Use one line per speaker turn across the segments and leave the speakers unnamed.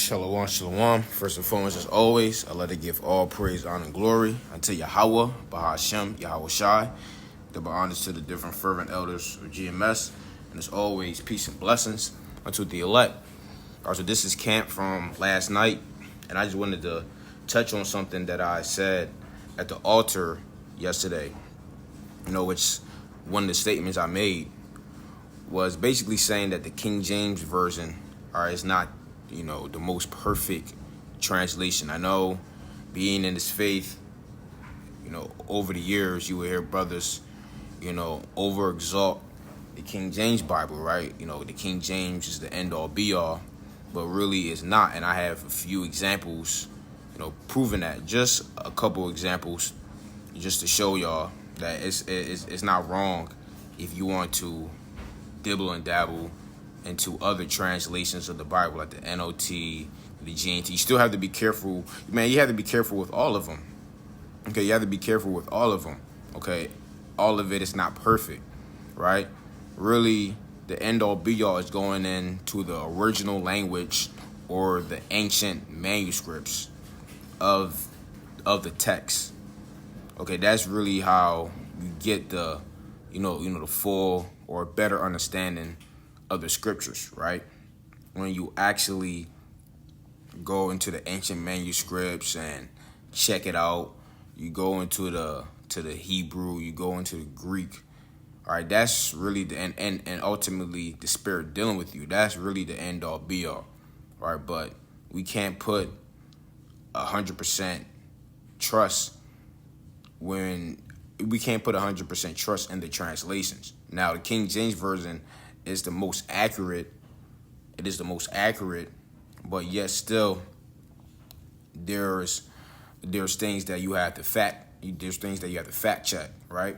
Shalom, shalom. First and foremost, as always, I let it give all praise, honor, and glory unto Yahweh, Bahashem, Yahweh Shai. Double honors to the different fervent elders of GMS. And as always, peace and blessings unto the elect. All right, so this is Camp from last night. And I just wanted to touch on something that I said at the altar yesterday. Which one of the statements I made was basically saying that the King James Version is not the most perfect translation. I know, being in this faith, over the years, you will hear brothers, over exalt the King James Bible, right? The King James is the end all be all, but really it's not. And I have a few examples, proving that. Just a couple examples, just to show y'all that it's not wrong if you want to dibble and dabble into other translations of the Bible, like the NOT, the GNT. You still have to be careful. Man, you have to be careful with all of them. Okay, you have to be careful with all of them. Okay, all of it is not perfect, right? Really, the end-all, be-all is going into the original language or the ancient manuscripts of the text. Okay, that's really how you get the, the full or better understanding of the scriptures, right? When you actually go into the ancient manuscripts and check it out, you go into the Hebrew, you go into the Greek, all right? That's really the and ultimately the Spirit dealing with you. That's really the end all be all, right? But we can't put 100% trust when we can't put 100% trust in the translations. Now, the King James Version is the most accurate. It is the most accurate, but yet still there's things that you have to fact check, right?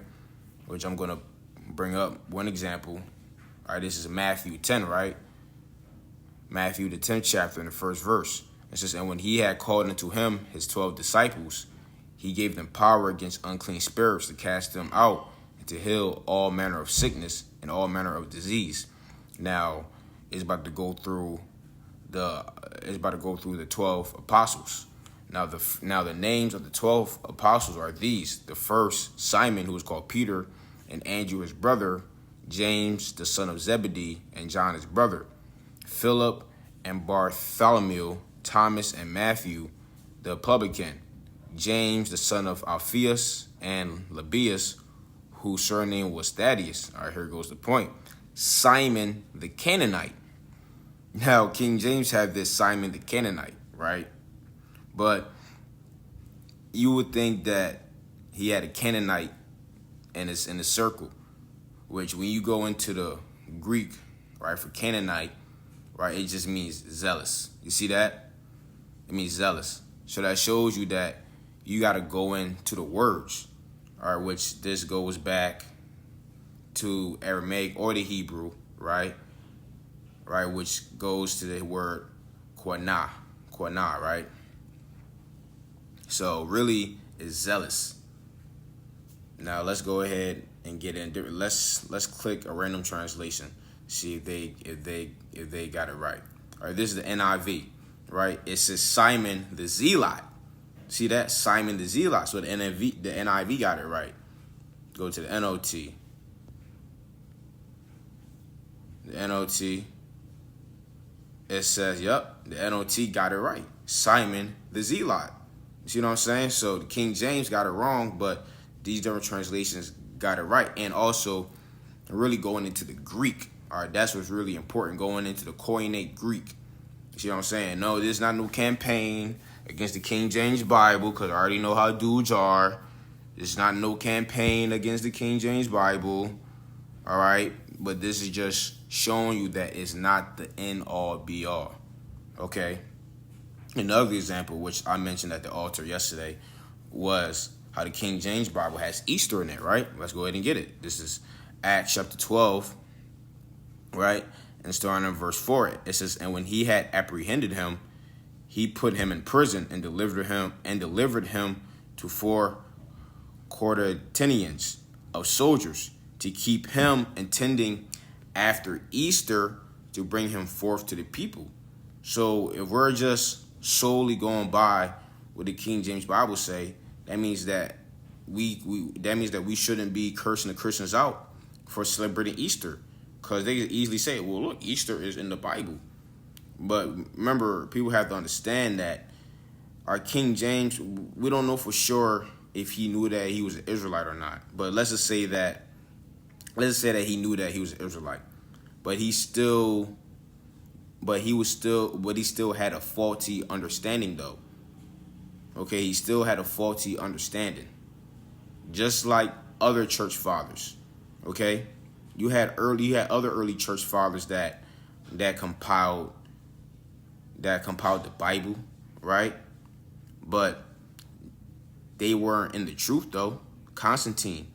Which I'm gonna bring up one example. All right, this is Matthew 10, right? Matthew the 10th chapter in the first verse. It says, "And when he had called unto him his 12 disciples, he gave them power against unclean spirits to cast them out and to heal all manner of sickness and all manner of disease." Now, it's about to go through the 12 apostles. Now the names of the 12 apostles are these: the first, Simon, who is called Peter, and Andrew his brother, James the son of Zebedee, and John his brother, Philip and Bartholomew, Thomas and Matthew the publican, James the son of Alphaeus, and Lebbaeus, whose surname was Thaddeus. All right, here goes the point. Simon the Canaanite. Now, King James had this Simon the Canaanite, right? But you would think that he had a Canaanite in his circle, which when you go into the Greek, right, for Canaanite, right, it just means zealous. You see that? It means zealous. So that shows you that you got to go into the words, all right, which this goes back to Aramaic or the Hebrew, right, which goes to the word quanah, right? So really, it's zealous. Now let's go ahead and get into it. Let's click a random translation, see if they got it right. All right, this is the NIV, right? It says Simon the Zealot. See that? Simon the Zealot. So the NIV got it right. Go to the NOT. The NOT. It says, yep, the NOT got it right. Simon the Zealot. You see what I'm saying? So the King James got it wrong, but these different translations got it right. And also, really going into the Greek. All right, that's what's really important, going into the Koine Greek. You see what I'm saying? No, this is not no campaign against the King James Bible, because I already know how dudes are. It's not no campaign against the King James Bible. All right? But this is just showing you that it's not the end-all, be-all. Okay? Another example, which I mentioned at the altar yesterday, was how the King James Bible has Easter in it, right? Let's go ahead and get it. This is Acts chapter 12, right? And starting in verse 4, it says, "And when he had apprehended him, he put him in prison and delivered him to 4 quaternions of soldiers to keep him intending after Easter to bring him forth to the people. So if we're just solely going by what the King James Bible say, that means that we shouldn't be cursing the Christians out for celebrating Easter, because they could easily say, well, look, Easter is in the Bible. But remember, people have to understand that our King James, we don't know for sure if he knew that he was an Israelite or not. But let's just say that he knew that he was an Israelite. But he still had a faulty understanding though. Okay, he still had a faulty understanding. Just like other church fathers. Okay? You had other early church fathers that compiled the Bible, right? But they weren't in the truth though. Constantine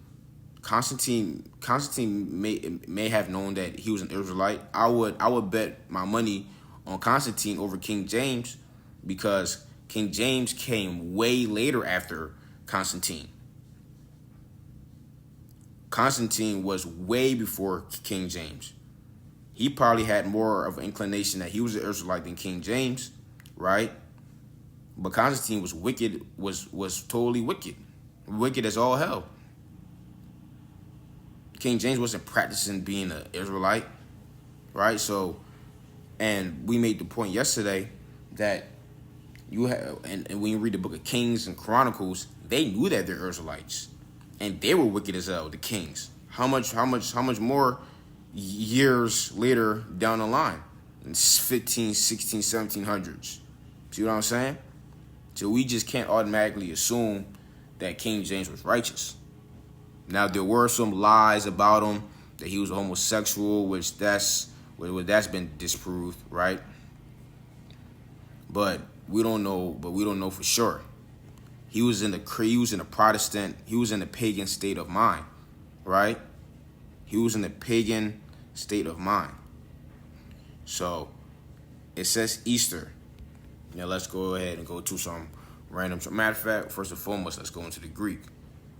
may have known that he was an Israelite. I would bet my money on Constantine over King James, because King James came way later after Constantine. Constantine was way before King James. He probably had more of an inclination that he was an Israelite than King James, right? But Constantine was wicked, was totally wicked. Wicked as all hell. King James wasn't practicing being an Israelite, right? So, and we made the point yesterday that you have, and when you read the book of Kings and Chronicles, they knew that they're Israelites, and they were wicked as hell, the kings. How much more years later down the line, in 15, 16, 1700s. See what I'm saying? So we just can't automatically assume that King James was righteous. Now, there were some lies about him, that he was a homosexual, which that's been disproved, right? But we don't know for sure. He was in the pagan state of mind, right? He was in the pagan state of mind. So it says Easter. Now let's go ahead and go to some random. Matter of fact, first and foremost, let's go into the Greek.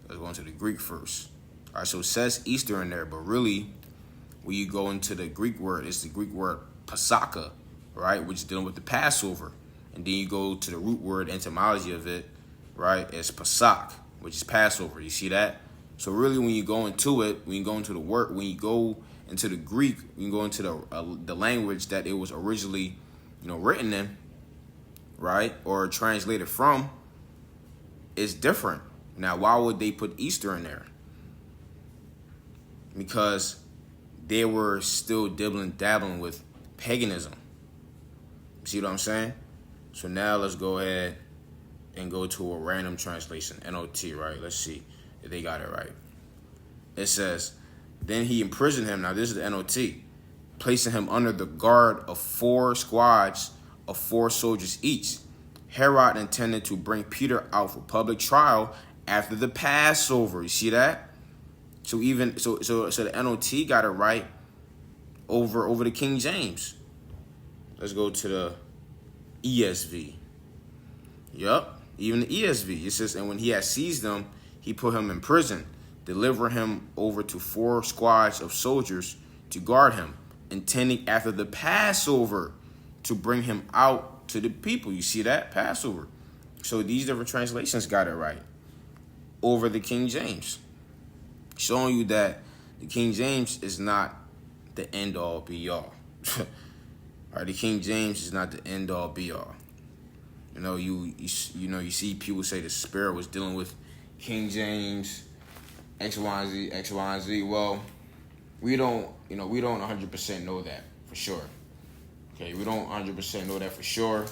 Let's go into the Greek first. All right, so it says Easter in there, but really, when you go into the Greek word, it's the Greek word Pasaka, right, which is dealing with the Passover. And then you go to the root word etymology of it, right, it's Pasak, which is Passover. You see that? So really, when you go into it, when you go into the word, when you go into the Greek, when you go into the language that it was originally, written in, right, or translated from, it's different. Now, why would they put Easter in there? Because they were still dabbling with paganism. See what I'm saying? So now let's go ahead and go to a random translation, NOT, right? Let's see if they got it right. It says, then he imprisoned him. Now this is the NOT, placing him under the guard of 4 squads of 4 soldiers each. Herod intended to bring Peter out for public trial after the Passover. You see that? So the NOT got it right over the King James. Let's go to the ESV. Yup, even the ESV. It says, and when he had seized them, he put him in prison, delivering him over to 4 squads of soldiers to guard him, intending after the Passover to bring him out to the people. You see that? Passover. So these different translations got it right over the King James, showing you that the King James is not the end-all, be-all. All right, the King James is not the end-all, be-all. You see people say the Spirit was dealing with King James, X, Y, and Z, X, Y, and Z. Well, we don't 100% know that for sure. Okay, we don't 100% know that for sure.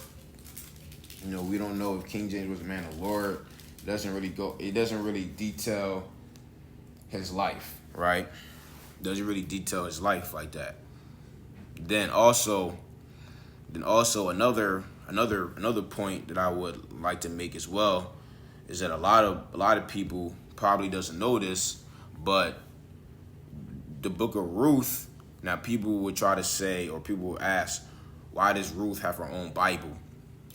We don't know if King James was a man of the Lord. It doesn't really detail his life, right? It doesn't really detail his life like that. Then also another point that I would like to make as well is that a lot of people probably doesn't know this, but the book of Ruth, now people would try to say, or people will ask, why does Ruth have her own Bible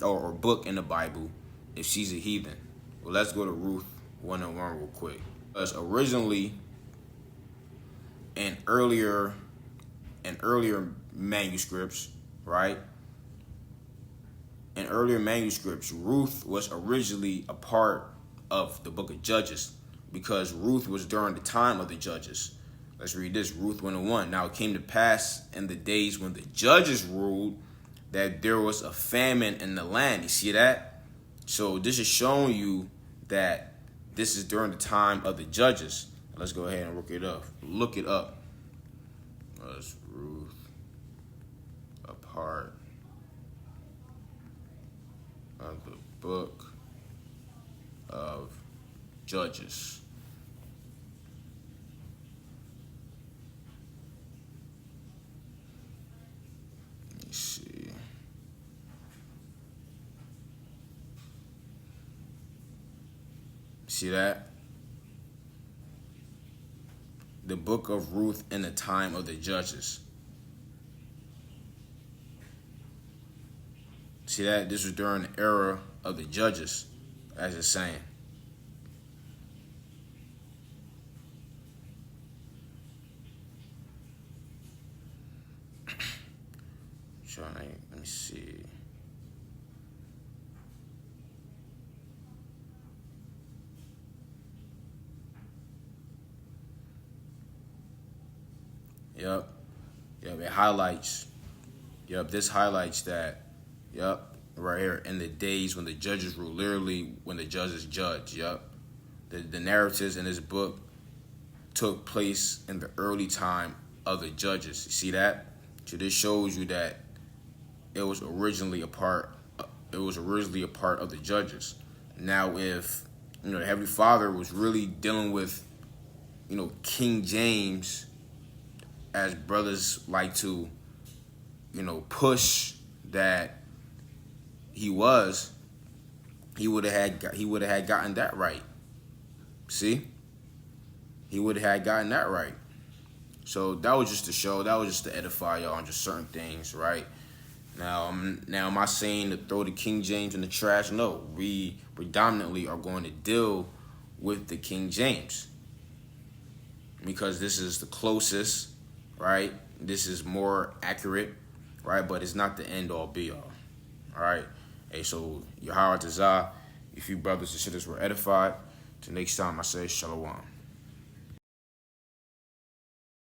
or book in the Bible if she's a heathen? Well, let's go to Ruth 1:1 real quick. Because originally, in earlier manuscripts, right, in earlier manuscripts, Ruth was originally a part of the book of Judges because Ruth was during the time of the Judges. Let's read this, Ruth 1:1. Now it came to pass in the days when the judges ruled that there was a famine in the land. You see that? So this is showing you that this is during the time of the judges. Let's go ahead and look it up. Look it up. Was Ruth a part of the book of Judges? Let me see. See that? The book of Ruth in the time of the judges. See that? This was during the era of the judges, as it's saying. Let me see. Yep, it highlights. Yep, this highlights that. Yep, right here, in the days when the judges rule, literally when the judges judge. Yep, the narratives in this book took place in the early time of the judges. You see that? So this shows you that it was originally a part. It was originally a part of the judges. Now, if the Heavenly Father was really dealing with, King James, as brothers like to, push that he would have had gotten that right. See, he would have had gotten that right. So that was just to show. That was just to edify y'all on just certain things, right? Now, am I saying to throw the King James in the trash? No, we predominantly are going to deal with the King James because this is the closest, right? This is more accurate, right? But it's not the end all be all, all right? Hey, so Yahweh Tazah, if you brothers and sisters were edified, till next time I say Shalom.